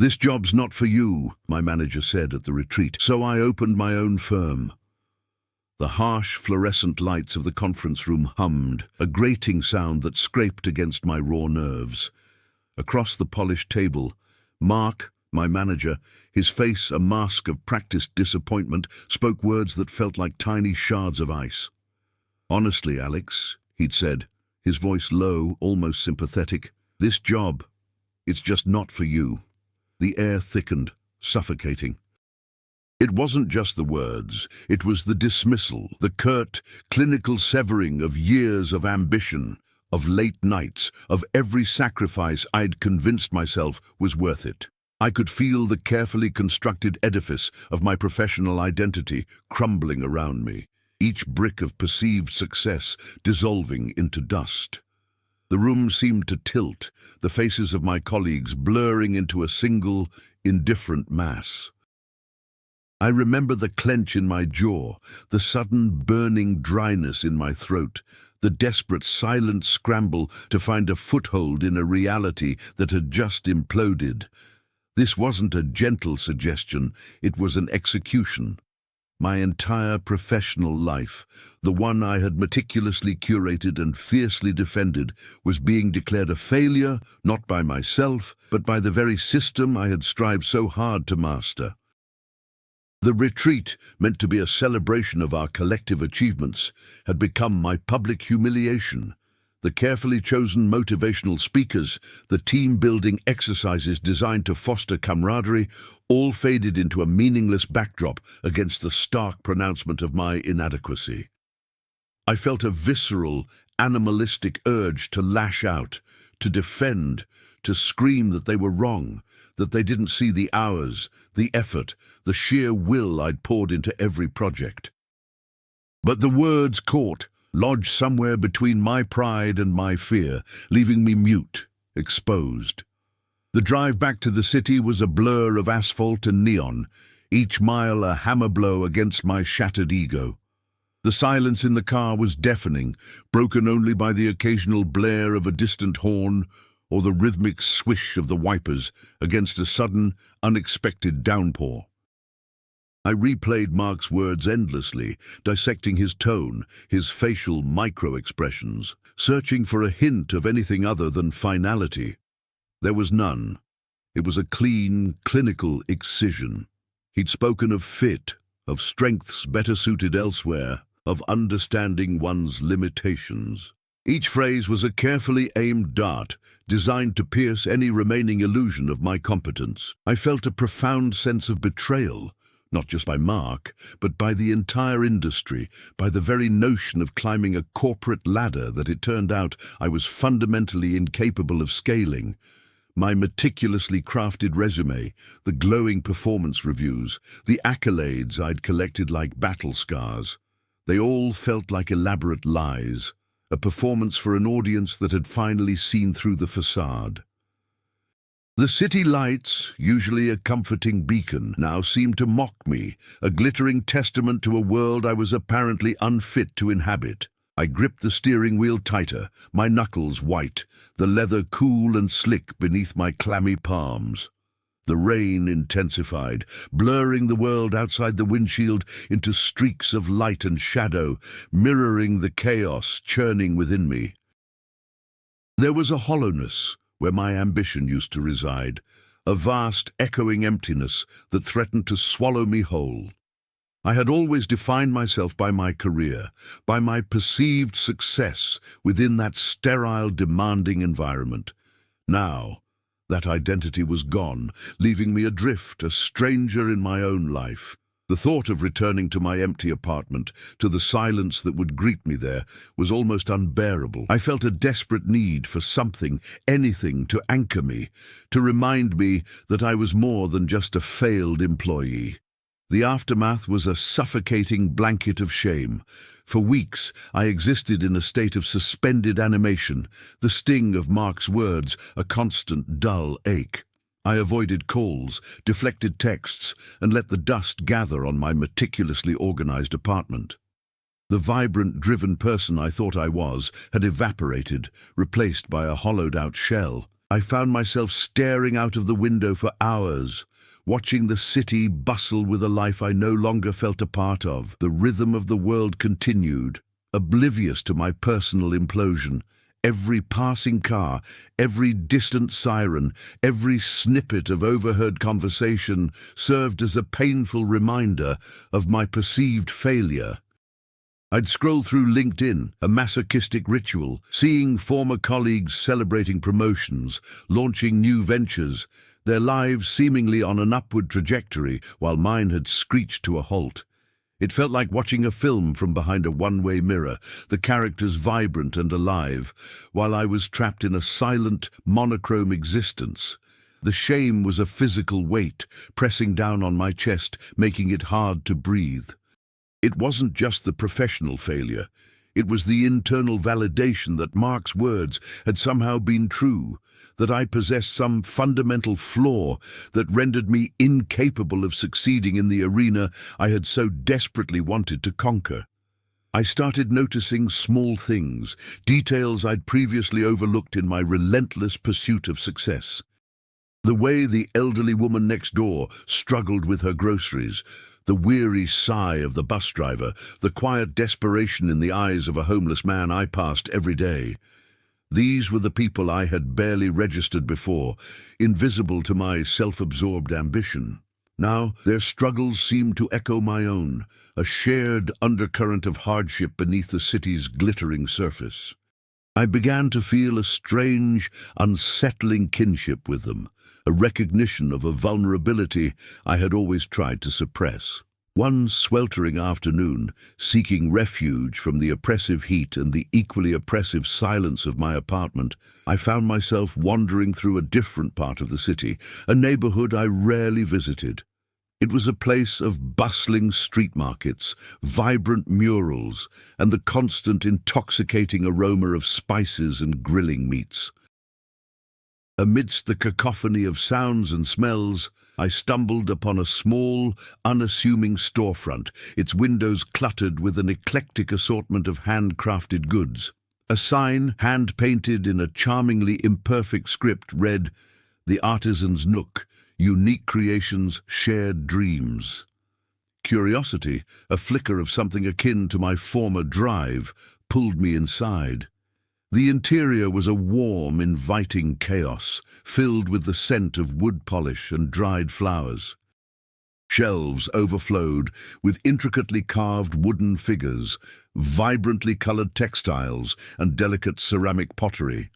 "This job's not for you," my manager said at the retreat, so I opened my own firm. The harsh fluorescent lights of the conference room hummed, a grating sound that scraped against my raw nerves. Across the polished table, Mark, my manager, his face a mask of practiced disappointment, spoke words that felt like tiny shards of ice. "Honestly, Alex," he'd said, his voice low, almost sympathetic, "this job, it's just not for you." The air thickened, suffocating. It wasn't just the words, it was the dismissal, the curt, clinical severing of years of ambition, of late nights, of every sacrifice I'd convinced myself was worth it. I could feel the carefully constructed edifice of my professional identity crumbling around me, each brick of perceived success dissolving into dust. The room seemed to tilt, the faces of my colleagues blurring into a single, indifferent mass. I remember the clench in my jaw, the sudden burning dryness in my throat, the desperate silent scramble to find a foothold in a reality that had just imploded. This wasn't a gentle suggestion, it was an execution. My entire professional life, the one I had meticulously curated and fiercely defended, was being declared a failure, not by myself, but by the very system I had strived so hard to master. The retreat, meant to be a celebration of our collective achievements, had become my public humiliation. The carefully chosen motivational speakers, the team-building exercises designed to foster camaraderie, all faded into a meaningless backdrop against the stark pronouncement of my inadequacy. I felt a visceral, animalistic urge to lash out, to defend, to scream that they were wrong, that they didn't see the hours, the effort, the sheer will I'd poured into every project. But the words caught, lodged somewhere between my pride and my fear, leaving me mute, exposed. The drive back to the city was a blur of asphalt and neon, each mile a hammer blow against my shattered ego. The silence in the car was deafening, broken only by the occasional blare of a distant horn or the rhythmic swish of the wipers against a sudden, unexpected downpour. I replayed Mark's words endlessly, dissecting his tone, his facial micro-expressions, searching for a hint of anything other than finality. There was none. It was a clean, clinical excision. He'd spoken of fit, of strengths better suited elsewhere, of understanding one's limitations. Each phrase was a carefully aimed dart, designed to pierce any remaining illusion of my competence. I felt a profound sense of betrayal, not just by Mark, but by the entire industry, by the very notion of climbing a corporate ladder that it turned out I was fundamentally incapable of scaling. My meticulously crafted resume, the glowing performance reviews, the accolades I'd collected like battle scars, they all felt like elaborate lies, a performance for an audience that had finally seen through the facade. The city lights, usually a comforting beacon, now seemed to mock me, a glittering testament to a world I was apparently unfit to inhabit. I gripped the steering wheel tighter, my knuckles white, the leather cool and slick beneath my clammy palms. The rain intensified, blurring the world outside the windshield into streaks of light and shadow, mirroring the chaos churning within me. There was a hollowness where my ambition used to reside, a vast, echoing emptiness that threatened to swallow me whole. I had always defined myself by my career, by my perceived success within that sterile, demanding environment. Now, that identity was gone, leaving me adrift, a stranger in my own life. The thought of returning to my empty apartment, to the silence that would greet me there, was almost unbearable. I felt a desperate need for something, anything, to anchor me, to remind me that I was more than just a failed employee. The aftermath was a suffocating blanket of shame. For weeks, I existed in a state of suspended animation, the sting of Mark's words, a constant, dull ache. I avoided calls, deflected texts, and let the dust gather on my meticulously organized apartment. The vibrant, driven person I thought I was had evaporated, replaced by a hollowed-out shell. I found myself staring out of the window for hours, watching the city bustle with a life I no longer felt a part of. The rhythm of the world continued, oblivious to my personal implosion. Every passing car, every distant siren, every snippet of overheard conversation served as a painful reminder of my perceived failure. I'd scroll through LinkedIn, a masochistic ritual, seeing former colleagues celebrating promotions, launching new ventures, their lives seemingly on an upward trajectory, while mine had screeched to a halt. It felt like watching a film from behind a one-way mirror, the characters vibrant and alive, while I was trapped in a silent, monochrome existence. The shame was a physical weight, pressing down on my chest, making it hard to breathe. It wasn't just the professional failure. It was the internal validation that Mark's words had somehow been true, that I possessed some fundamental flaw that rendered me incapable of succeeding in the arena I had so desperately wanted to conquer. I started noticing small things, details I'd previously overlooked in my relentless pursuit of success. The way the elderly woman next door struggled with her groceries, the weary sigh of the bus driver, the quiet desperation in the eyes of a homeless man I passed every day. These were the people I had barely registered before, invisible to my self-absorbed ambition. Now their struggles seemed to echo my own, a shared undercurrent of hardship beneath the city's glittering surface. I began to feel a strange, unsettling kinship with them, a recognition of a vulnerability I had always tried to suppress. One sweltering afternoon, seeking refuge from the oppressive heat and the equally oppressive silence of my apartment, I found myself wandering through a different part of the city, a neighborhood I rarely visited. It was a place of bustling street markets, vibrant murals, and the constant intoxicating aroma of spices and grilling meats. Amidst the cacophony of sounds and smells, I stumbled upon a small, unassuming storefront, its windows cluttered with an eclectic assortment of handcrafted goods. A sign, hand-painted in a charmingly imperfect script, read, "The Artisan's Nook, Unique Creations, Shared Dreams." Curiosity, a flicker of something akin to my former drive, pulled me inside. The interior was a warm, inviting chaos, filled with the scent of wood polish and dried flowers. Shelves overflowed with intricately carved wooden figures, vibrantly colored textiles, and delicate ceramic pottery.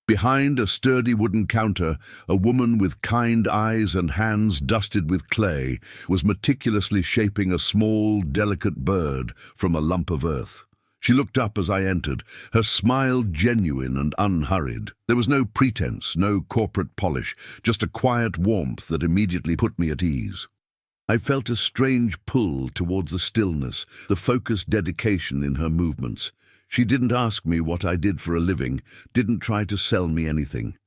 Behind a sturdy wooden counter, a woman with kind eyes and hands dusted with clay was meticulously shaping a small, delicate bird from a lump of earth. She looked up as I entered, her smile genuine and unhurried. There was no pretense, no corporate polish, just a quiet warmth that immediately put me at ease. I felt a strange pull towards the stillness, the focused dedication in her movements. She didn't ask me what I did for a living, didn't try to sell me anything.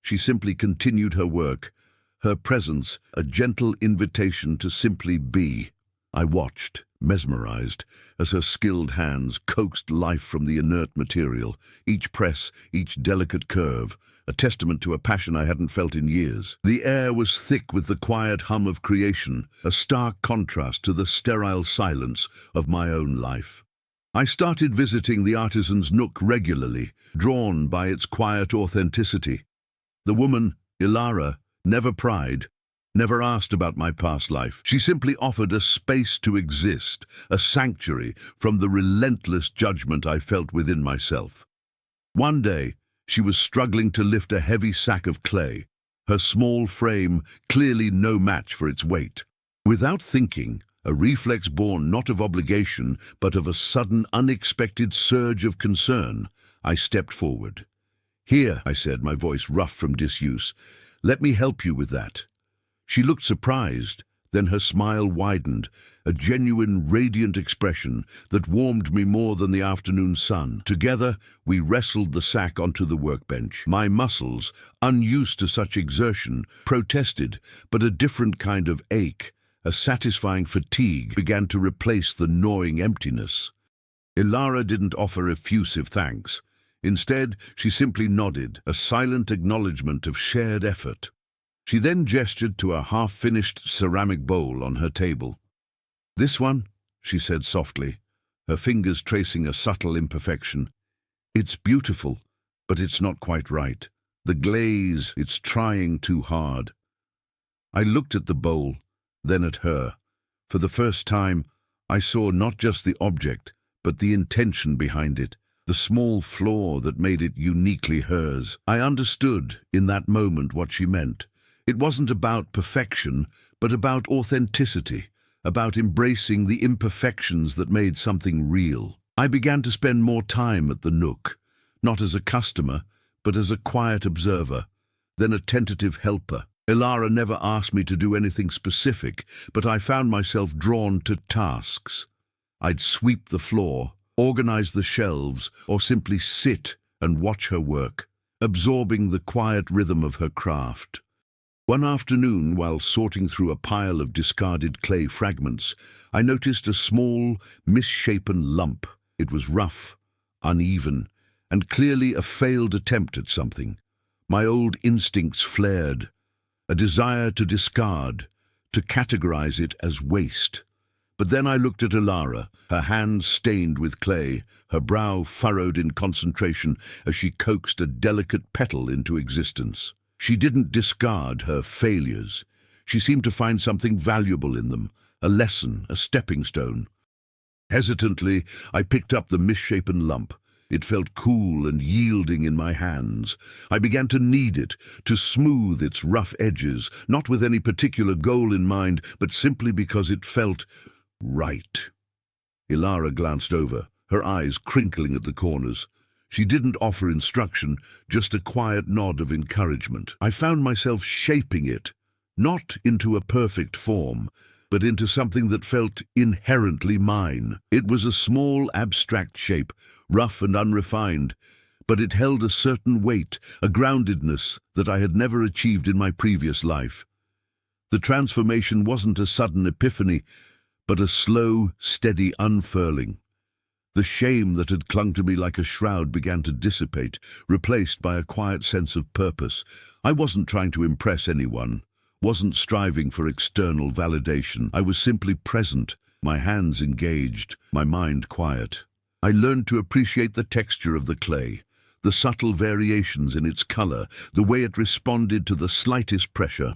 She simply continued her work, her presence a gentle invitation to simply be. I watched, mesmerized, as her skilled hands coaxed life from the inert material, each press, each delicate curve, a testament to a passion I hadn't felt in years. The air was thick with the quiet hum of creation, a stark contrast to the sterile silence of my own life. I started visiting the Artisan's Nook regularly, drawn by its quiet authenticity. The woman, Ilara, never pried, never asked about my past life. She simply offered a space to exist, a sanctuary from the relentless judgment I felt within myself. One day, she was struggling to lift a heavy sack of clay, her small frame clearly no match for its weight. Without thinking, a reflex born not of obligation, but of a sudden, unexpected surge of concern, I stepped forward. "Here," I said, my voice rough from disuse, "let me help you with that." She looked surprised, then her smile widened, a genuine, radiant expression that warmed me more than the afternoon sun. Together, we wrestled the sack onto the workbench. My muscles, unused to such exertion, protested, but a different kind of ache, a satisfying fatigue, began to replace the gnawing emptiness. Ilara didn't offer effusive thanks. Instead, she simply nodded, a silent acknowledgement of shared effort. She then gestured to a half-finished ceramic bowl on her table. "This one," she said softly, her fingers tracing a subtle imperfection. "It's beautiful, but it's not quite right. The glaze, it's trying too hard." I looked at the bowl, then at her. For the first time, I saw not just the object, but the intention behind it, the small flaw that made it uniquely hers. I understood in that moment what she meant. It wasn't about perfection, but about authenticity, about embracing the imperfections that made something real. I began to spend more time at the Nook, not as a customer, but as a quiet observer, then a tentative helper. Ilara never asked me to do anything specific, but I found myself drawn to tasks. I'd sweep the floor, organize the shelves, or simply sit and watch her work, absorbing the quiet rhythm of her craft. One afternoon, while sorting through a pile of discarded clay fragments, I noticed a small, misshapen lump. It was rough, uneven, and clearly a failed attempt at something. My old instincts flared, a desire to discard, to categorize it as waste. But then I looked at Ilara, her hands stained with clay, her brow furrowed in concentration as she coaxed a delicate petal into existence. She didn't discard her failures. She seemed to find something valuable in them, a lesson, a stepping stone. Hesitantly, I picked up the misshapen lump. It felt cool and yielding in my hands. I began to knead it, to smooth its rough edges, not with any particular goal in mind, but simply because it felt right. Ilara glanced over, her eyes crinkling at the corners. She didn't offer instruction, just a quiet nod of encouragement. I found myself shaping it, not into a perfect form, but into something that felt inherently mine. It was a small, abstract shape, rough and unrefined, but it held a certain weight, a groundedness that I had never achieved in my previous life. The transformation wasn't a sudden epiphany, but a slow, steady unfurling. The shame that had clung to me like a shroud began to dissipate, replaced by a quiet sense of purpose. I wasn't trying to impress anyone, wasn't striving for external validation. I was simply present, my hands engaged, my mind quiet. I learned to appreciate the texture of the clay, the subtle variations in its color, the way it responded to the slightest pressure.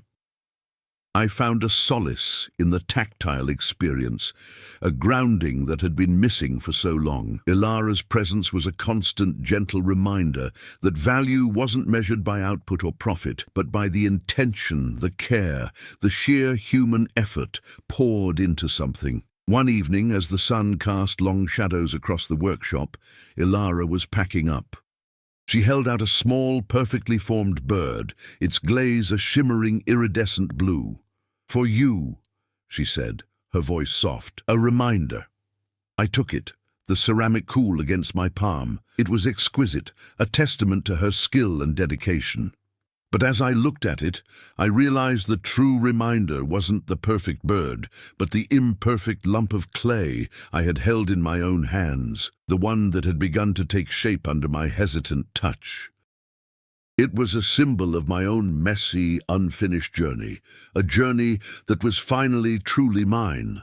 I found a solace in the tactile experience, a grounding that had been missing for so long. Ilara's presence was a constant, gentle reminder that value wasn't measured by output or profit, but by the intention, the care, the sheer human effort poured into something. One evening, as the sun cast long shadows across the workshop, Ilara was packing up. She held out a small, perfectly formed bird, its glaze a shimmering, iridescent blue. "For you," she said, her voice soft, "a reminder." I took it, the ceramic cool against my palm. It was exquisite, a testament to her skill and dedication. But as I looked at it, I realized the true reminder wasn't the perfect bird, but the imperfect lump of clay I had held in my own hands, the one that had begun to take shape under my hesitant touch. It was a symbol of my own messy, unfinished journey, a journey that was finally truly mine.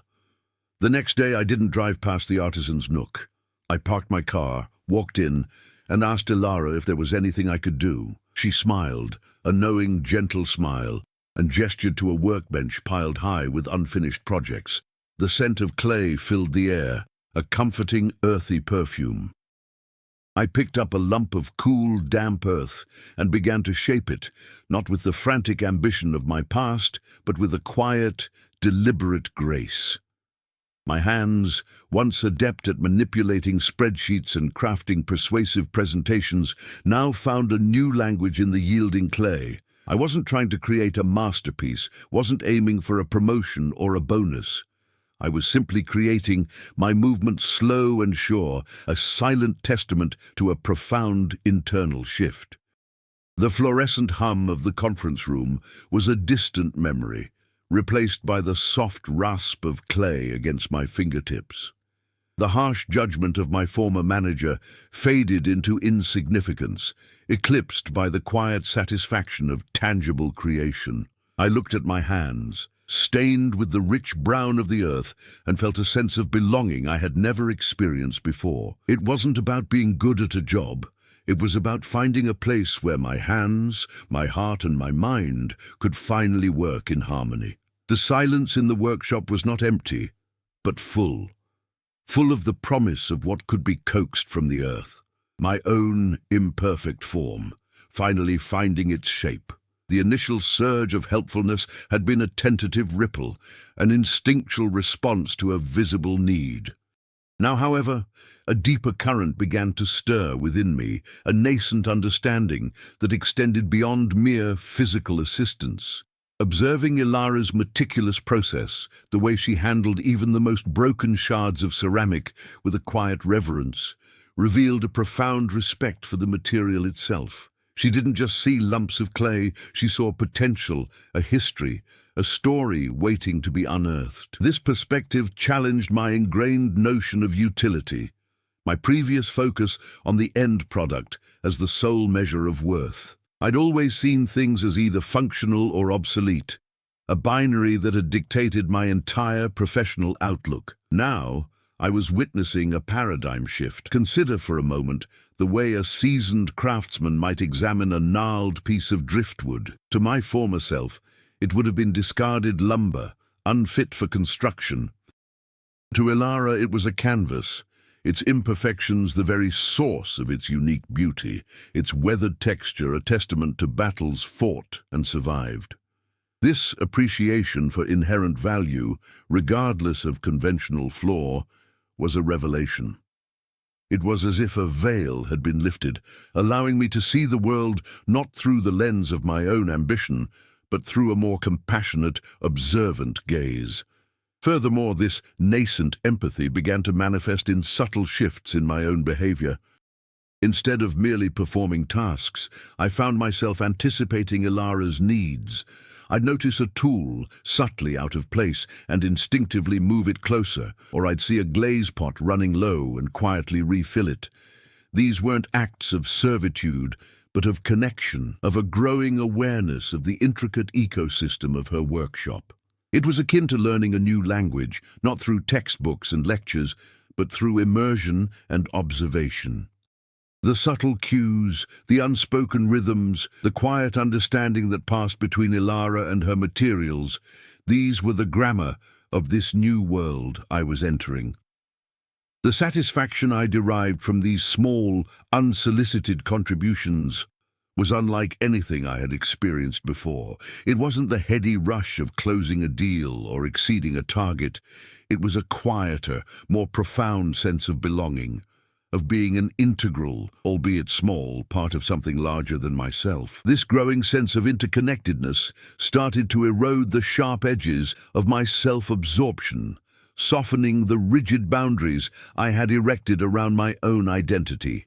The next day I didn't drive past the artisan's nook. I parked my car, walked in, and asked Ilara if there was anything I could do. She smiled, a knowing, gentle smile, and gestured to a workbench piled high with unfinished projects. The scent of clay filled the air, a comforting, earthy perfume. I picked up a lump of cool, damp earth and began to shape it, not with the frantic ambition of my past, but with a quiet, deliberate grace. My hands, once adept at manipulating spreadsheets and crafting persuasive presentations, now found a new language in the yielding clay. I wasn't trying to create a masterpiece, wasn't aiming for a promotion or a bonus. I was simply creating, my movements slow and sure, a silent testament to a profound internal shift. The fluorescent hum of the conference room was a distant memory, replaced by the soft rasp of clay against my fingertips. The harsh judgment of my former manager faded into insignificance, eclipsed by the quiet satisfaction of tangible creation. I looked at my hands, stained with the rich brown of the earth, and felt a sense of belonging I had never experienced before. It wasn't about being good at a job. It was about finding a place where my hands, my heart, and my mind could finally work in harmony. The silence in the workshop was not empty, but full of the promise of what could be coaxed from the earth. My own imperfect form, finally finding its shape. The initial surge of helpfulness had been a tentative ripple, an instinctual response to a visible need. Now, however, a deeper current began to stir within me, a nascent understanding that extended beyond mere physical assistance. Observing Ilara's meticulous process, the way she handled even the most broken shards of ceramic with a quiet reverence, revealed a profound respect for the material itself. She didn't just see lumps of clay, she saw potential, a history, a story waiting to be unearthed. This perspective challenged my ingrained notion of utility, my previous focus on the end product as the sole measure of worth. I'd always seen things as either functional or obsolete, a binary that had dictated my entire professional outlook. Now, I was witnessing a paradigm shift. Consider for a moment the way a seasoned craftsman might examine a gnarled piece of driftwood. To my former self, it would have been discarded lumber, unfit for construction. To Ilara, it was a canvas, its imperfections the very source of its unique beauty, its weathered texture a testament to battles fought and survived. This appreciation for inherent value, regardless of conventional flaw, was a revelation. It was as if a veil had been lifted, allowing me to see the world not through the lens of my own ambition, but through a more compassionate, observant gaze. Furthermore, this nascent empathy began to manifest in subtle shifts in my own behavior. Instead of merely performing tasks, I found myself anticipating Ilara's needs. I'd notice a tool subtly out of place and instinctively move it closer, or I'd see a glaze pot running low and quietly refill it. These weren't acts of servitude, but of connection, of a growing awareness of the intricate ecosystem of her workshop. It was akin to learning a new language, not through textbooks and lectures, but through immersion and observation. The subtle cues, the unspoken rhythms, the quiet understanding that passed between Ilara and her materials, these were the grammar of this new world I was entering. The satisfaction I derived from these small, unsolicited contributions was unlike anything I had experienced before. It wasn't the heady rush of closing a deal or exceeding a target. It was a quieter, more profound sense of belonging, of being an integral, albeit small, part of something larger than myself. This growing sense of interconnectedness started to erode the sharp edges of my self-absorption, softening the rigid boundaries I had erected around my own identity.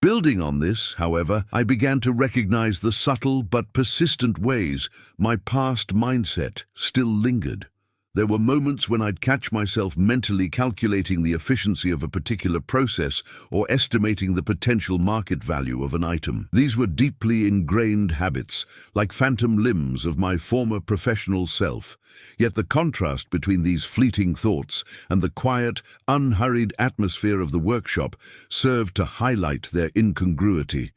Building on this, however, I began to recognize the subtle but persistent ways my past mindset still lingered. There were moments when I'd catch myself mentally calculating the efficiency of a particular process or estimating the potential market value of an item. These were deeply ingrained habits, like phantom limbs of my former professional self. Yet the contrast between these fleeting thoughts and the quiet, unhurried atmosphere of the workshop served to highlight their incongruity.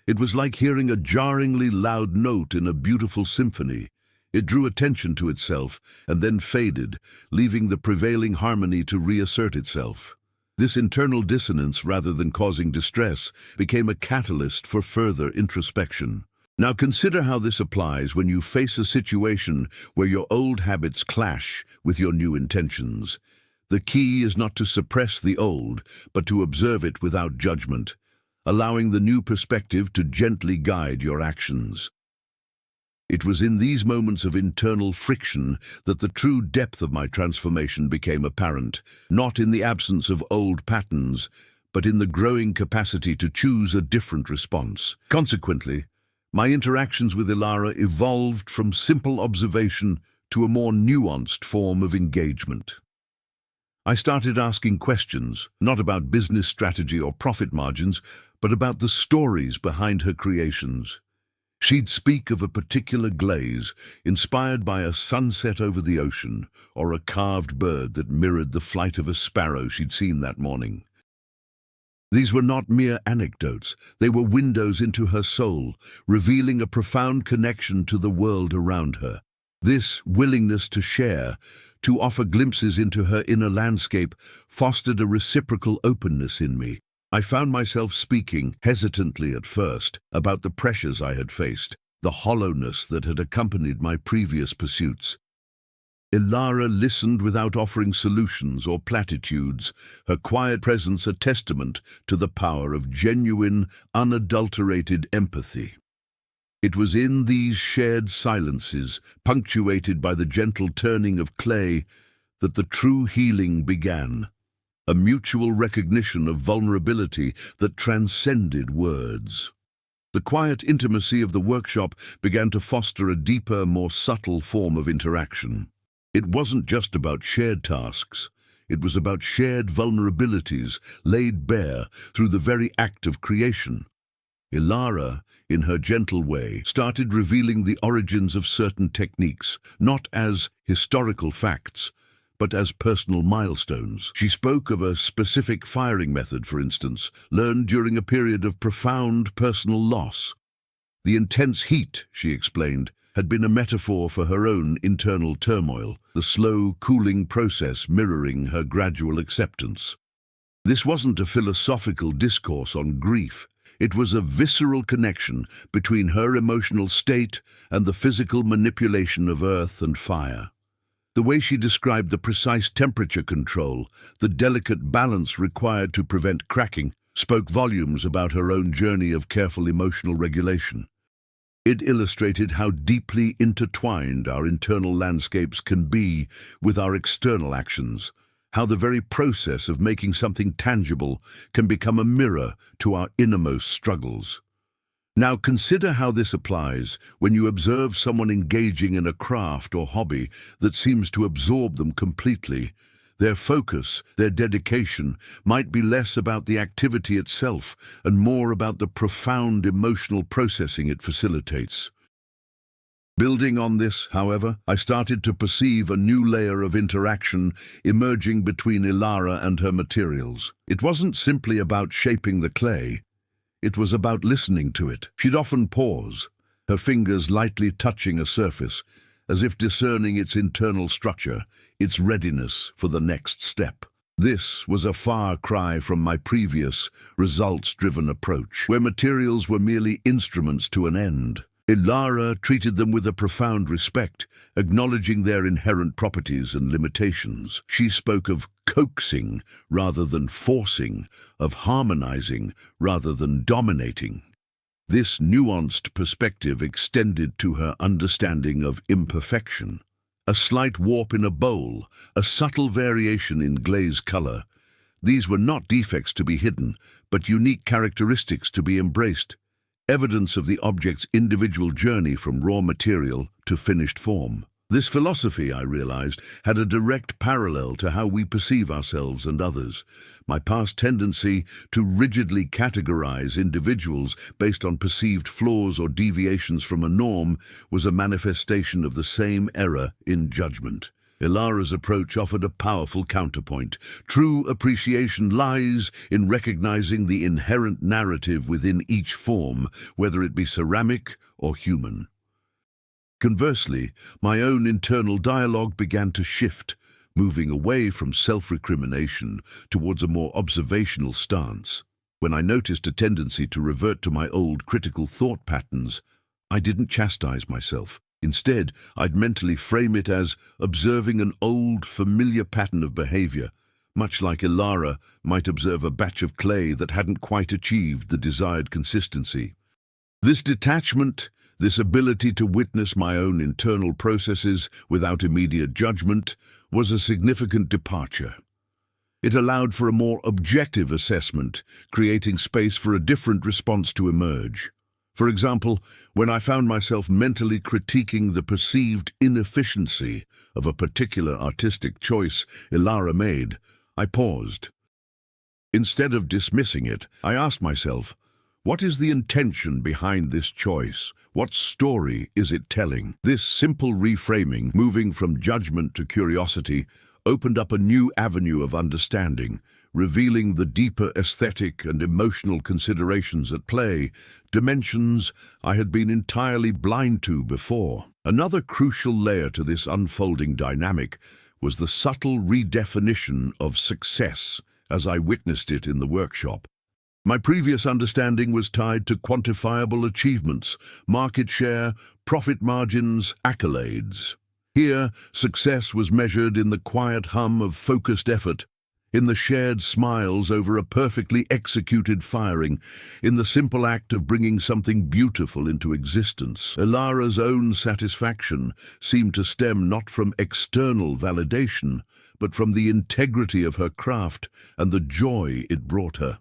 It was like hearing a jarringly loud note in a beautiful symphony. It drew attention to itself and then faded, leaving the prevailing harmony to reassert itself. This internal dissonance, rather than causing distress, became a catalyst for further introspection. Now consider how this applies when you face a situation where your old habits clash with your new intentions. The key is not to suppress the old, but to observe it without judgment, allowing the new perspective to gently guide your actions. It was in these moments of internal friction that the true depth of my transformation became apparent, not in the absence of old patterns, but in the growing capacity to choose a different response. Consequently, my interactions with Ilara evolved from simple observation to a more nuanced form of engagement. I started asking questions, not about business strategy or profit margins, but about the stories behind her creations. She'd speak of a particular glaze, inspired by a sunset over the ocean, or a carved bird that mirrored the flight of a sparrow she'd seen that morning. These were not mere anecdotes, they were windows into her soul, revealing a profound connection to the world around her. This willingness to share, to offer glimpses into her inner landscape, fostered a reciprocal openness in me. I found myself speaking, hesitantly at first, about the pressures I had faced, the hollowness that had accompanied my previous pursuits. Ilara listened without offering solutions or platitudes, her quiet presence a testament to the power of genuine, unadulterated empathy. It was in these shared silences, punctuated by the gentle turning of clay, that the true healing began, a mutual recognition of vulnerability that transcended words. The quiet intimacy of the workshop began to foster a deeper, more subtle form of interaction. It wasn't just about shared tasks. It was about shared vulnerabilities laid bare through the very act of creation. Ilara, in her gentle way, started revealing the origins of certain techniques, not as historical facts, but as personal milestones. She spoke of a specific firing method, for instance, learned during a period of profound personal loss. The intense heat, she explained, had been a metaphor for her own internal turmoil, the slow cooling process mirroring her gradual acceptance. This wasn't a philosophical discourse on grief. It was a visceral connection between her emotional state and the physical manipulation of earth and fire. The way she described the precise temperature control, the delicate balance required to prevent cracking, spoke volumes about her own journey of careful emotional regulation. It illustrated how deeply intertwined our internal landscapes can be with our external actions, how the very process of making something tangible can become a mirror to our innermost struggles. Now consider how this applies when you observe someone engaging in a craft or hobby that seems to absorb them completely. Their focus, their dedication, might be less about the activity itself and more about the profound emotional processing it facilitates. Building on this, however, I started to perceive a new layer of interaction emerging between Ilara and her materials. It wasn't simply about shaping the clay. It was about listening to it. She'd often pause, her fingers lightly touching a surface, as if discerning its internal structure, its readiness for the next step. This was a far cry from my previous, results-driven approach, where materials were merely instruments to an end. Ilara treated them with a profound respect, acknowledging their inherent properties and limitations. She spoke of coaxing rather than forcing, of harmonizing rather than dominating. This nuanced perspective extended to her understanding of imperfection. A slight warp in a bowl, a subtle variation in glaze color. These were not defects to be hidden, but unique characteristics to be embraced, evidence of the object's individual journey from raw material to finished form. This philosophy, I realized, had a direct parallel to how we perceive ourselves and others. My past tendency to rigidly categorize individuals based on perceived flaws or deviations from a norm was a manifestation of the same error in judgment. Ilara's approach offered a powerful counterpoint. True appreciation lies in recognizing the inherent narrative within each form, whether it be ceramic or human. Conversely, my own internal dialogue began to shift, moving away from self-recrimination towards a more observational stance. When I noticed a tendency to revert to my old critical thought patterns, I didn't chastise myself. Instead, I'd mentally frame it as observing an old, familiar pattern of behavior, much like Ilara might observe a batch of clay that hadn't quite achieved the desired consistency. This detachment, this ability to witness my own internal processes without immediate judgment, was a significant departure. It allowed for a more objective assessment, creating space for a different response to emerge. For example, when I found myself mentally critiquing the perceived inefficiency of a particular artistic choice Ilara made, I paused. Instead of dismissing it, I asked myself, what is the intention behind this choice? What story is it telling? This simple reframing, moving from judgment to curiosity, opened up a new avenue of understanding, revealing the deeper aesthetic and emotional considerations at play, dimensions I had been entirely blind to before. Another crucial layer to this unfolding dynamic was the subtle redefinition of success as I witnessed it in the workshop. My previous understanding was tied to quantifiable achievements, market share, profit margins, accolades. Here, success was measured in the quiet hum of focused effort, in the shared smiles over a perfectly executed firing, in the simple act of bringing something beautiful into existence. Ilara's own satisfaction seemed to stem not from external validation, but from the integrity of her craft and the joy it brought her.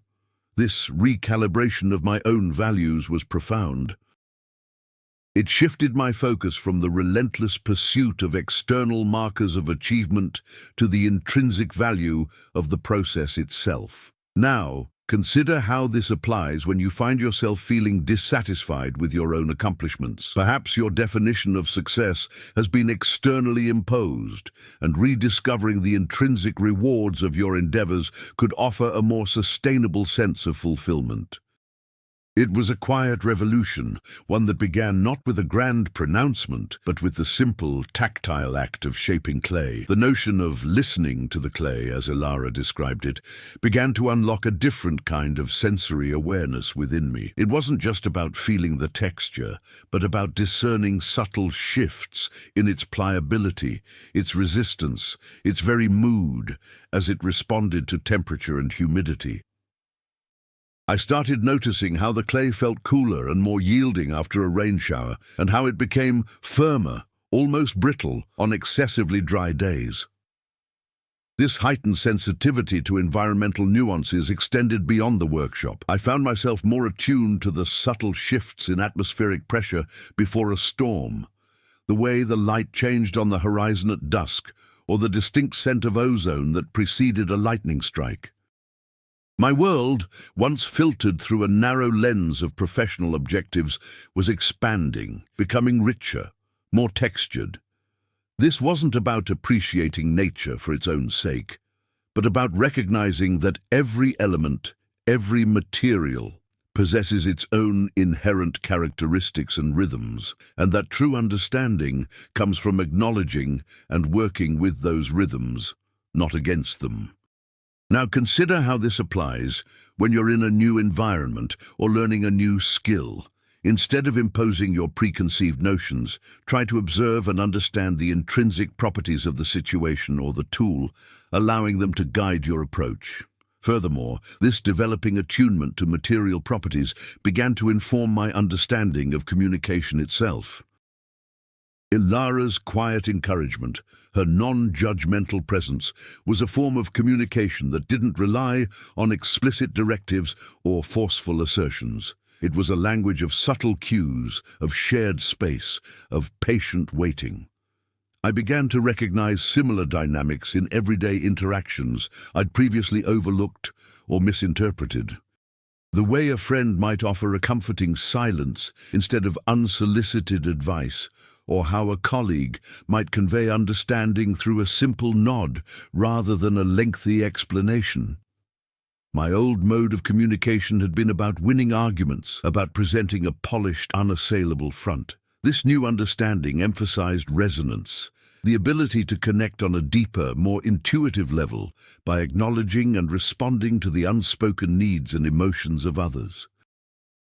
This recalibration of my own values was profound. It shifted my focus from the relentless pursuit of external markers of achievement to the intrinsic value of the process itself. Now, consider how this applies when you find yourself feeling dissatisfied with your own accomplishments. Perhaps your definition of success has been externally imposed, and rediscovering the intrinsic rewards of your endeavors could offer a more sustainable sense of fulfillment. It was a quiet revolution, one that began not with a grand pronouncement, but with the simple, tactile act of shaping clay. The notion of listening to the clay, as Ilara described it, began to unlock a different kind of sensory awareness within me. It wasn't just about feeling the texture, but about discerning subtle shifts in its pliability, its resistance, its very mood, as it responded to temperature and humidity. I started noticing how the clay felt cooler and more yielding after a rain shower, and how it became firmer, almost brittle, on excessively dry days. This heightened sensitivity to environmental nuances extended beyond the workshop. I found myself more attuned to the subtle shifts in atmospheric pressure before a storm, the way the light changed on the horizon at dusk, or the distinct scent of ozone that preceded a lightning strike. My world, once filtered through a narrow lens of professional objectives, was expanding, becoming richer, more textured. This wasn't about appreciating nature for its own sake, but about recognizing that every element, every material, possesses its own inherent characteristics and rhythms, and that true understanding comes from acknowledging and working with those rhythms, not against them. Now consider how this applies when you're in a new environment or learning a new skill. Instead of imposing your preconceived notions, try to observe and understand the intrinsic properties of the situation or the tool, allowing them to guide your approach. Furthermore, this developing attunement to material properties began to inform my understanding of communication itself. Ilara's quiet encouragement, her non-judgmental presence, was a form of communication that didn't rely on explicit directives or forceful assertions. It was a language of subtle cues, of shared space, of patient waiting. I began to recognize similar dynamics in everyday interactions I'd previously overlooked or misinterpreted. The way a friend might offer a comforting silence instead of unsolicited advice, or how a colleague might convey understanding through a simple nod rather than a lengthy explanation. My old mode of communication had been about winning arguments, about presenting a polished, unassailable front. This new understanding emphasized resonance, the ability to connect on a deeper, more intuitive level by acknowledging and responding to the unspoken needs and emotions of others.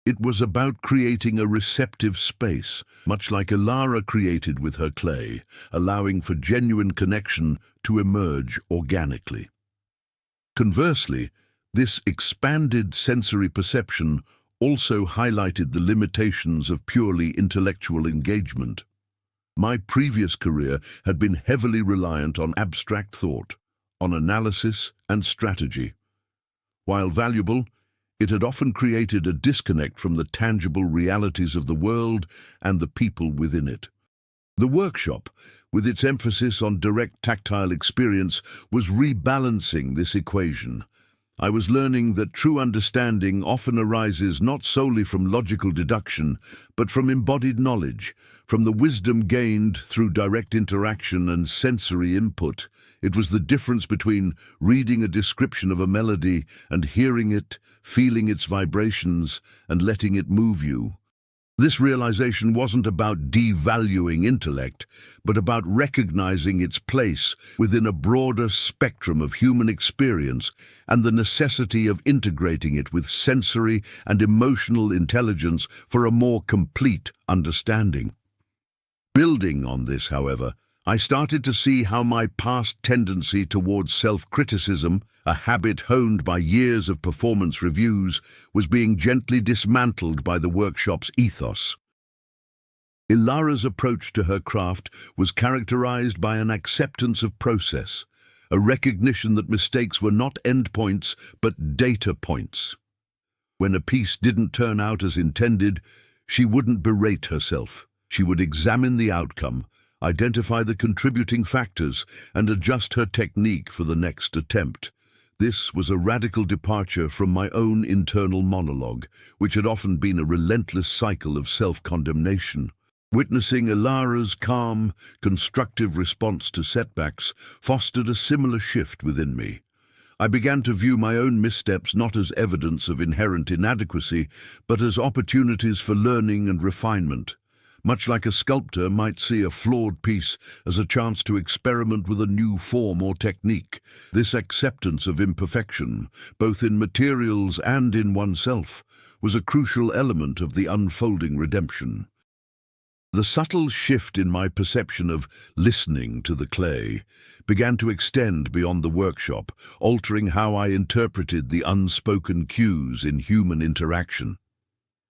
It was about creating a receptive space, much like Ilara created with her clay, allowing for genuine connection to emerge organically. Conversely, this expanded sensory perception also highlighted the limitations of purely intellectual engagement. My previous career had been heavily reliant on abstract thought, on analysis and strategy. While valuable, It had often created a disconnect from the tangible realities of the world and the people within it. The workshop, with its emphasis on direct tactile experience, was rebalancing this equation. I was learning that true understanding often arises not solely from logical deduction, but from embodied knowledge, from the wisdom gained through direct interaction and sensory input. It was the difference between reading a description of a melody and hearing it, feeling its vibrations, and letting it move you. This realization wasn't about devaluing intellect, but about recognizing its place within a broader spectrum of human experience and the necessity of integrating it with sensory and emotional intelligence for a more complete understanding. Building on this, however, I started to see how my past tendency towards self-criticism, a habit honed by years of performance reviews, was being gently dismantled by the workshop's ethos. Ilara's approach to her craft was characterized by an acceptance of process, a recognition that mistakes were not endpoints but data points. When a piece didn't turn out as intended, she wouldn't berate herself. She would examine the outcome, identify the contributing factors, and adjust her technique for the next attempt. This was a radical departure from my own internal monologue, which had often been a relentless cycle of self-condemnation. Witnessing Ilara's calm, constructive response to setbacks fostered a similar shift within me. I began to view my own missteps not as evidence of inherent inadequacy, but as opportunities for learning and refinement. Much like a sculptor might see a flawed piece as a chance to experiment with a new form or technique, this acceptance of imperfection, both in materials and in oneself, was a crucial element of the unfolding redemption. The subtle shift in my perception of listening to the clay began to extend beyond the workshop, altering how I interpreted the unspoken cues in human interaction.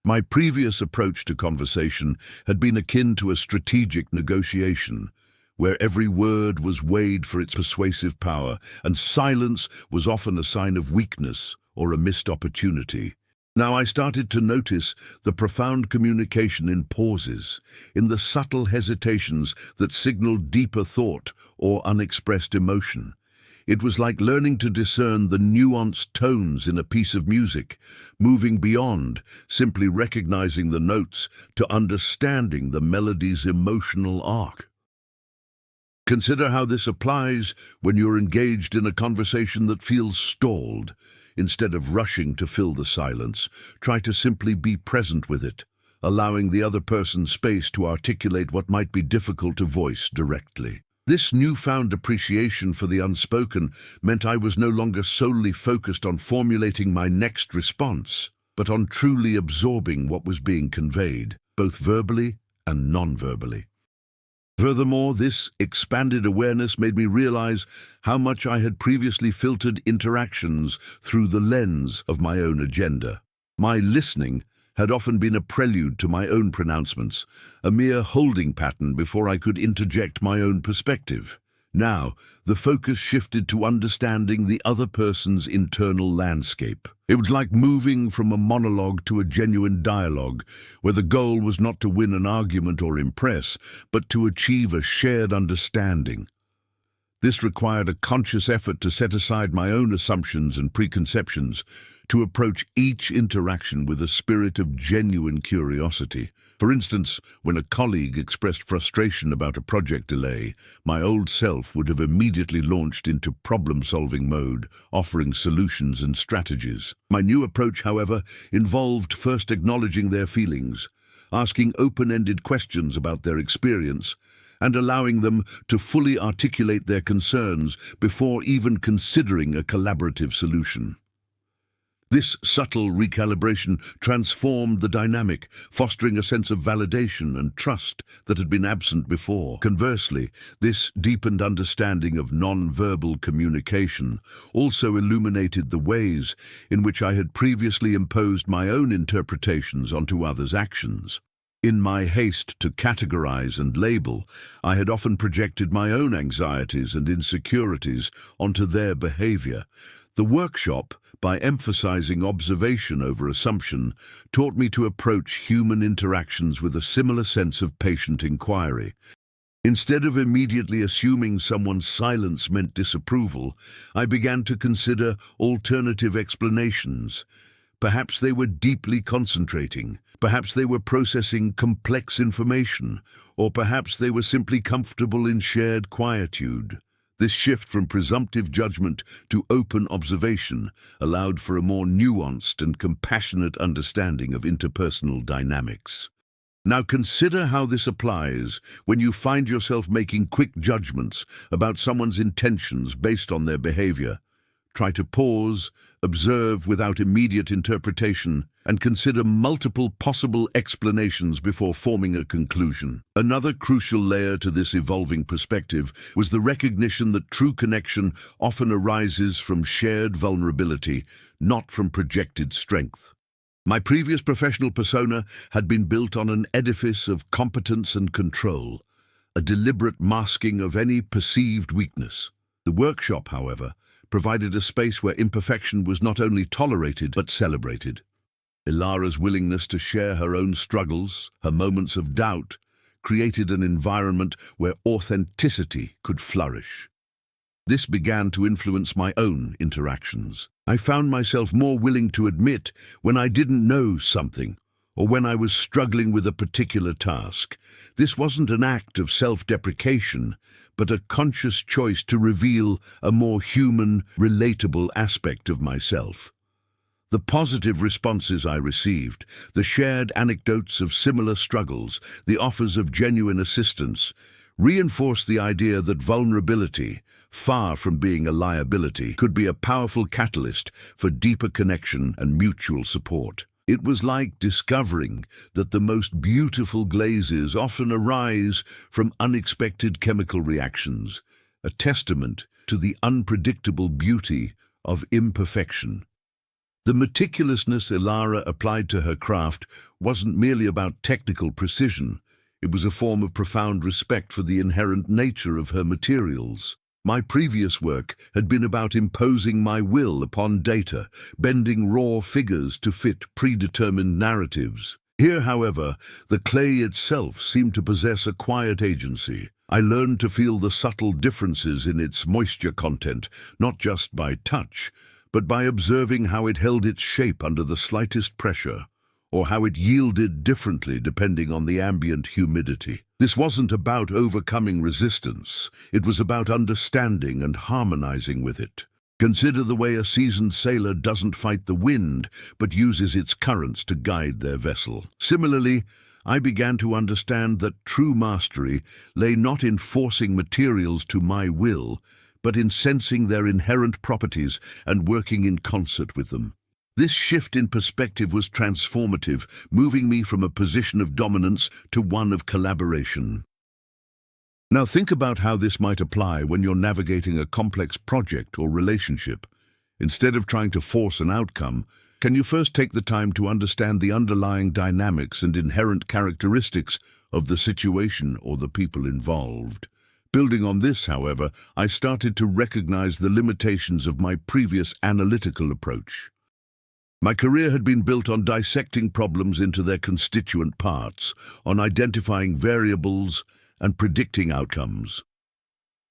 My previous approach to conversation had been akin to a strategic negotiation, where every word was weighed for its persuasive power, and silence was often a sign of weakness or a missed opportunity. Now I started to notice the profound communication in pauses, in the subtle hesitations that signaled deeper thought or unexpressed emotion. It was like learning to discern the nuanced tones in a piece of music, moving beyond simply recognizing the notes to understanding the melody's emotional arc. Consider how this applies when you're engaged in a conversation that feels stalled. Instead of rushing to fill the silence, try to simply be present with it, allowing the other person space to articulate what might be difficult to voice directly. This newfound appreciation for the unspoken meant I was no longer solely focused on formulating my next response, but on truly absorbing what was being conveyed, both verbally and non-verbally. Furthermore, this expanded awareness made me realize how much I had previously filtered interactions through the lens of my own agenda. My listening had often been a prelude to my own pronouncements, a mere holding pattern before I could interject my own perspective. Now, the focus shifted to understanding the other person's internal landscape. It was like moving from a monologue to a genuine dialogue, where the goal was not to win an argument or impress, but to achieve a shared understanding. This required a conscious effort to set aside my own assumptions and preconceptions, to approach each interaction with a spirit of genuine curiosity. For instance, when a colleague expressed frustration about a project delay, my old self would have immediately launched into problem-solving mode, offering solutions and strategies. My new approach, however, involved first acknowledging their feelings, asking open-ended questions about their experience, and allowing them to fully articulate their concerns before even considering a collaborative solution. This subtle recalibration transformed the dynamic, fostering a sense of validation and trust that had been absent before. Conversely, this deepened understanding of non-verbal communication also illuminated the ways in which I had previously imposed my own interpretations onto others' actions. In my haste to categorize and label, I had often projected my own anxieties and insecurities onto their behavior. The workshop, by emphasizing observation over assumption, taught me to approach human interactions with a similar sense of patient inquiry. Instead of immediately assuming someone's silence meant disapproval, I began to consider alternative explanations. Perhaps they were deeply concentrating, perhaps they were processing complex information, or perhaps they were simply comfortable in shared quietude. This shift from presumptive judgment to open observation allowed for a more nuanced and compassionate understanding of interpersonal dynamics. Now consider how this applies when you find yourself making quick judgments about someone's intentions based on their behavior. Try to pause, observe without immediate interpretation, and consider multiple possible explanations before forming a conclusion. Another crucial layer to this evolving perspective was the recognition that true connection often arises from shared vulnerability, not from projected strength. My previous professional persona had been built on an edifice of competence and control, a deliberate masking of any perceived weakness. The workshop, however, provided a space where imperfection was not only tolerated but celebrated. Ilara's willingness to share her own struggles, her moments of doubt, created an environment where authenticity could flourish. This began to influence my own interactions. I found myself more willing to admit when I didn't know something, or when I was struggling with a particular task. This wasn't an act of self-deprecation, but a conscious choice to reveal a more human, relatable aspect of myself. The positive responses I received, the shared anecdotes of similar struggles, the offers of genuine assistance, reinforced the idea that vulnerability, far from being a liability, could be a powerful catalyst for deeper connection and mutual support. It was like discovering that the most beautiful glazes often arise from unexpected chemical reactions, a testament to the unpredictable beauty of imperfection. The meticulousness Ilara applied to her craft wasn't merely about technical precision. It was a form of profound respect for the inherent nature of her materials. My previous work had been about imposing my will upon data, bending raw figures to fit predetermined narratives. Here, however, the clay itself seemed to possess a quiet agency. I learned to feel the subtle differences in its moisture content, not just by touch, but by observing how it held its shape under the slightest pressure, or how it yielded differently depending on the ambient humidity. This wasn't about overcoming resistance, it was about understanding and harmonizing with it. Consider the way a seasoned sailor doesn't fight the wind, but uses its currents to guide their vessel. Similarly, I began to understand that true mastery lay not in forcing materials to my will, but in sensing their inherent properties and working in concert with them. This shift in perspective was transformative, moving me from a position of dominance to one of collaboration. Now think about how this might apply when you're navigating a complex project or relationship. Instead of trying to force an outcome, can you first take the time to understand the underlying dynamics and inherent characteristics of the situation or the people involved? Building on this, however, I started to recognize the limitations of my previous analytical approach. My career had been built on dissecting problems into their constituent parts, on identifying variables and predicting outcomes.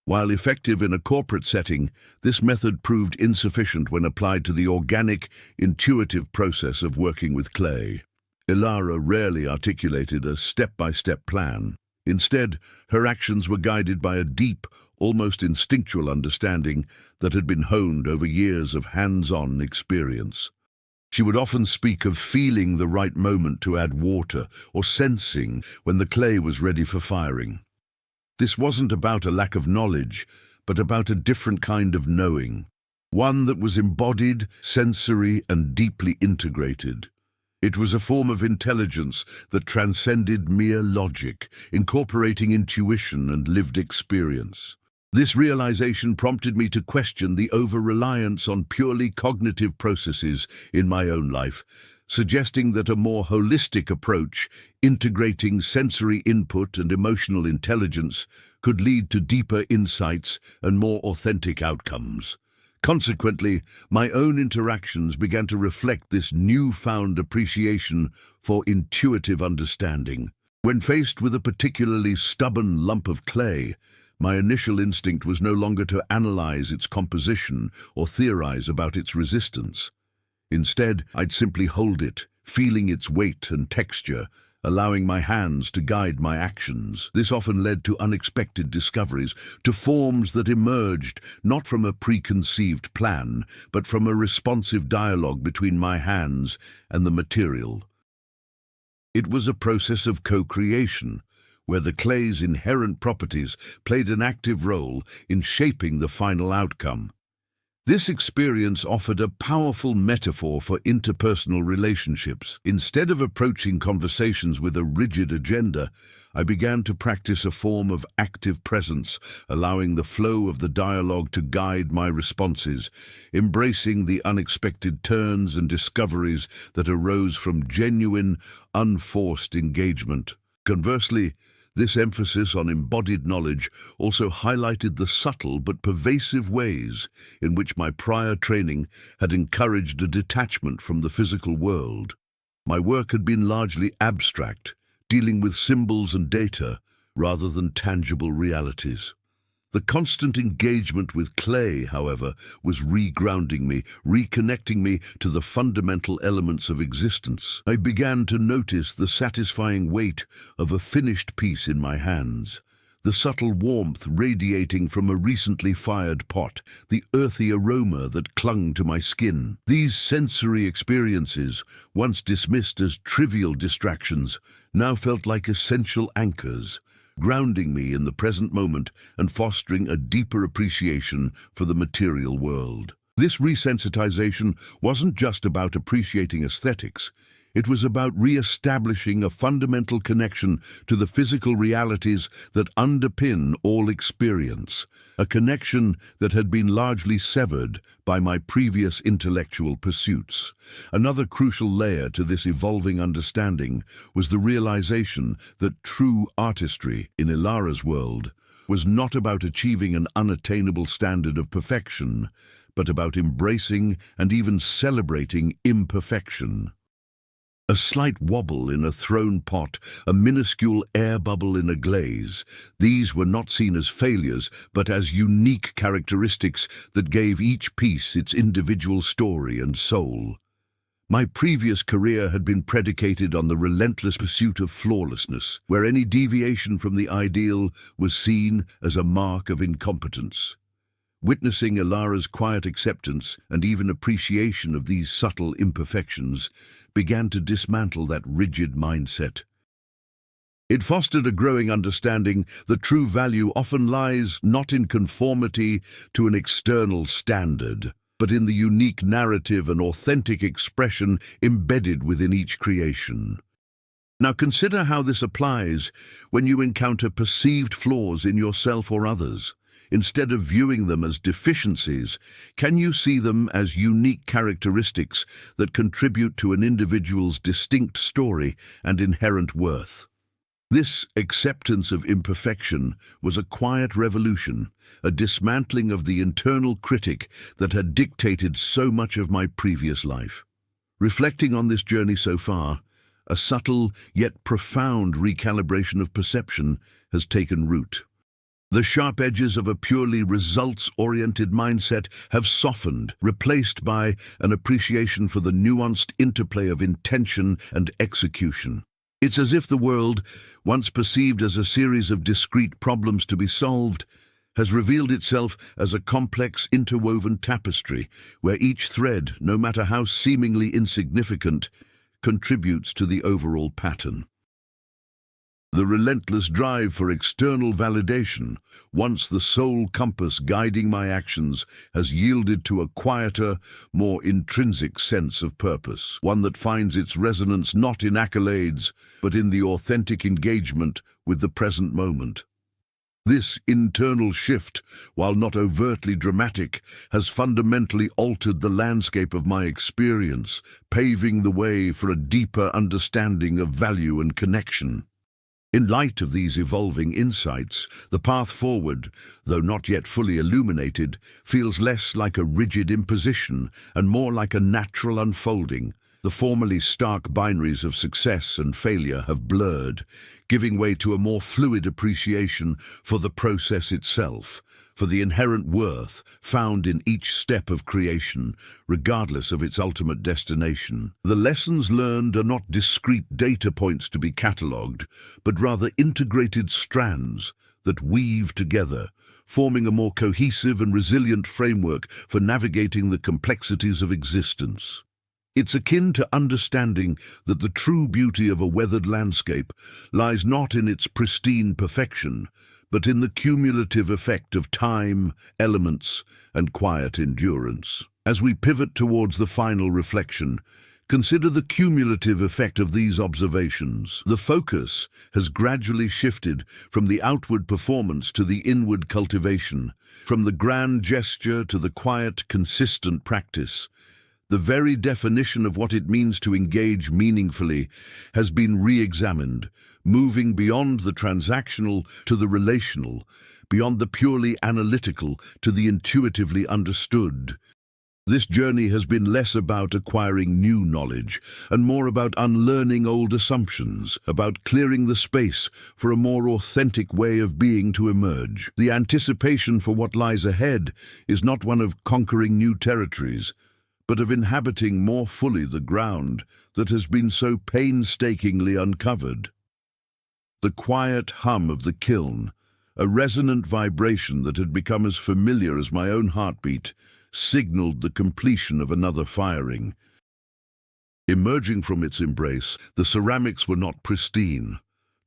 While effective in a corporate setting, this method proved insufficient when applied to the organic, intuitive process of working with clay. Ilara rarely articulated a step-by-step plan. Instead, her actions were guided by a deep, almost instinctual understanding that had been honed over years of hands-on experience. She would often speak of feeling the right moment to add water or sensing when the clay was ready for firing. This wasn't about a lack of knowledge, but about a different kind of knowing, one that was embodied, sensory, and deeply integrated. It was a form of intelligence that transcended mere logic, incorporating intuition and lived experience. This realization prompted me to question the over-reliance on purely cognitive processes in my own life, suggesting that a more holistic approach, integrating sensory input and emotional intelligence, could lead to deeper insights and more authentic outcomes. Consequently, my own interactions began to reflect this newfound appreciation for intuitive understanding. When faced with a particularly stubborn lump of clay, my initial instinct was no longer to analyze its composition or theorize about its resistance. Instead, I'd simply hold it, feeling its weight and texture, allowing my hands to guide my actions. This often led to unexpected discoveries, to forms that emerged not from a preconceived plan, but from a responsive dialogue between my hands and the material. It was a process of co-creation, where the clay's inherent properties played an active role in shaping the final outcome. This experience offered a powerful metaphor for interpersonal relationships. Instead of approaching conversations with a rigid agenda, I began to practice a form of active presence, allowing the flow of the dialogue to guide my responses, embracing the unexpected turns and discoveries that arose from genuine, unforced engagement. Conversely, this emphasis on embodied knowledge also highlighted the subtle but pervasive ways in which my prior training had encouraged a detachment from the physical world. My work had been largely abstract, dealing with symbols and data rather than tangible realities. The constant engagement with clay, however, was regrounding me, reconnecting me to the fundamental elements of existence. I began to notice the satisfying weight of a finished piece in my hands, the subtle warmth radiating from a recently fired pot, the earthy aroma that clung to my skin. These sensory experiences, once dismissed as trivial distractions, now felt like essential anchors, grounding me in the present moment and fostering a deeper appreciation for the material world. This resensitization wasn't just about appreciating aesthetics. It was about re-establishing a fundamental connection to the physical realities that underpin all experience, a connection that had been largely severed by my previous intellectual pursuits. Another crucial layer to this evolving understanding was the realization that true artistry, in Ilara's world, was not about achieving an unattainable standard of perfection, but about embracing and even celebrating imperfection. A slight wobble in a thrown pot, a minuscule air bubble in a glaze, these were not seen as failures, but as unique characteristics that gave each piece its individual story and soul. My previous career had been predicated on the relentless pursuit of flawlessness, where any deviation from the ideal was seen as a mark of incompetence. Witnessing Ilara's quiet acceptance and even appreciation of these subtle imperfections began to dismantle that rigid mindset. It fostered a growing understanding that true value often lies not in conformity to an external standard, but in the unique narrative and authentic expression embedded within each creation. Now consider how this applies when you encounter perceived flaws in yourself or others. Instead of viewing them as deficiencies, can you see them as unique characteristics that contribute to an individual's distinct story and inherent worth? This acceptance of imperfection was a quiet revolution, a dismantling of the internal critic that had dictated so much of my previous life. Reflecting on this journey so far, a subtle yet profound recalibration of perception has taken root. The sharp edges of a purely results-oriented mindset have softened, replaced by an appreciation for the nuanced interplay of intention and execution. It's as if the world, once perceived as a series of discrete problems to be solved, has revealed itself as a complex, interwoven tapestry, where each thread, no matter how seemingly insignificant, contributes to the overall pattern. The relentless drive for external validation, once the sole compass guiding my actions, has yielded to a quieter, more intrinsic sense of purpose, one that finds its resonance not in accolades, but in the authentic engagement with the present moment. This internal shift, while not overtly dramatic, has fundamentally altered the landscape of my experience, paving the way for a deeper understanding of value and connection. In light of these evolving insights, the path forward, though not yet fully illuminated, feels less like a rigid imposition and more like a natural unfolding. The formerly stark binaries of success and failure have blurred, giving way to a more fluid appreciation for the process itself, for the inherent worth found in each step of creation, regardless of its ultimate destination. The lessons learned are not discrete data points to be catalogued, but rather integrated strands that weave together, forming a more cohesive and resilient framework for navigating the complexities of existence. It's akin to understanding that the true beauty of a weathered landscape lies not in its pristine perfection, but in the cumulative effect of time, elements, and quiet endurance. As we pivot towards the final reflection, consider the cumulative effect of these observations. The focus has gradually shifted from the outward performance to the inward cultivation, from the grand gesture to the quiet, consistent practice. The very definition of what it means to engage meaningfully has been re-examined, moving beyond the transactional to the relational, beyond the purely analytical to the intuitively understood. This journey has been less about acquiring new knowledge and more about unlearning old assumptions, about clearing the space for a more authentic way of being to emerge. The anticipation for what lies ahead is not one of conquering new territories, but of inhabiting more fully the ground that has been so painstakingly uncovered. The quiet hum of the kiln, a resonant vibration that had become as familiar as my own heartbeat, signaled the completion of another firing. Emerging from its embrace, the ceramics were not pristine,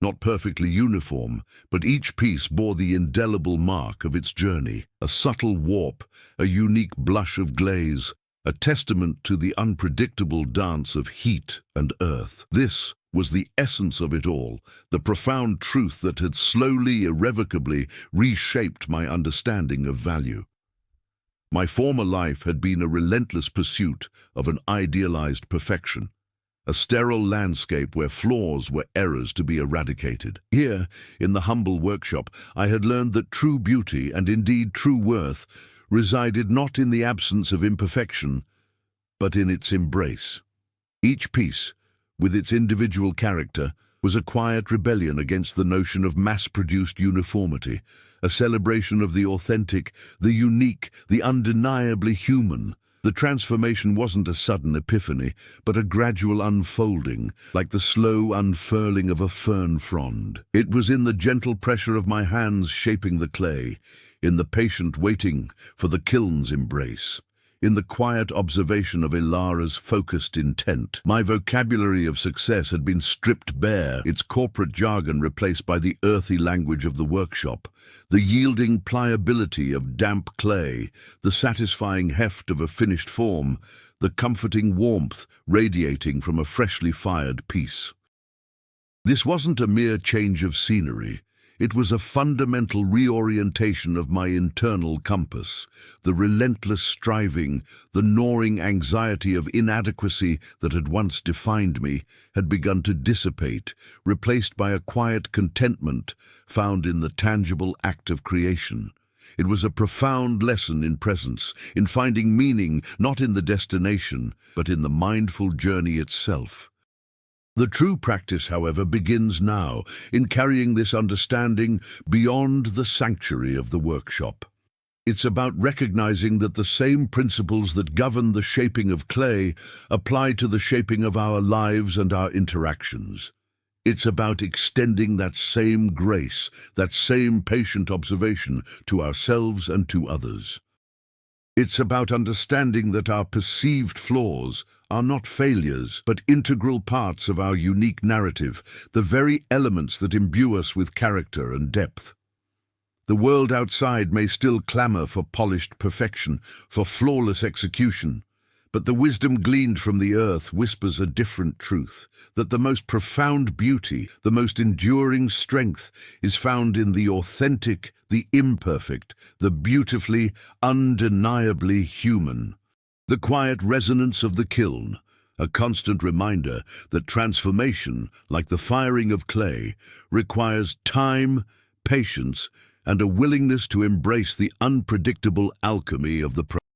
not perfectly uniform, but each piece bore the indelible mark of its journey, a subtle warp, a unique blush of glaze, a testament to the unpredictable dance of heat and earth. This was the essence of it all, the profound truth that had slowly, irrevocably reshaped my understanding of value. My former life had been a relentless pursuit of an idealized perfection, a sterile landscape where flaws were errors to be eradicated. Here, in the humble workshop, I had learned that true beauty, and indeed true worth, resided not in the absence of imperfection, but in its embrace. Each piece, with its individual character, was a quiet rebellion against the notion of mass-produced uniformity, a celebration of the authentic, the unique, the undeniably human. The transformation wasn't a sudden epiphany, but a gradual unfolding, like the slow unfurling of a fern frond. It was in the gentle pressure of my hands shaping the clay, in the patient waiting for the kiln's embrace, in the quiet observation of Ilara's focused intent. My vocabulary of success had been stripped bare, its corporate jargon replaced by the earthy language of the workshop, the yielding pliability of damp clay, the satisfying heft of a finished form, the comforting warmth radiating from a freshly fired piece. This wasn't a mere change of scenery. It was a fundamental reorientation of my internal compass. The relentless striving, the gnawing anxiety of inadequacy that had once defined me had begun to dissipate, replaced by a quiet contentment found in the tangible act of creation. It was a profound lesson in presence, in finding meaning not in the destination, but in the mindful journey itself. The true practice, however, begins now, in carrying this understanding beyond the sanctuary of the workshop. It's about recognizing that the same principles that govern the shaping of clay apply to the shaping of our lives and our interactions. It's about extending that same grace, that same patient observation to ourselves and to others. It's about understanding that our perceived flaws are not failures, but integral parts of our unique narrative, the very elements that imbue us with character and depth. The world outside may still clamor for polished perfection, for flawless execution, but the wisdom gleaned from the earth whispers a different truth, that the most profound beauty, the most enduring strength, is found in the authentic, the imperfect, the beautifully, undeniably human. The quiet resonance of the kiln, a constant reminder that transformation, like the firing of clay, requires time, patience, and a willingness to embrace the unpredictable alchemy of the process.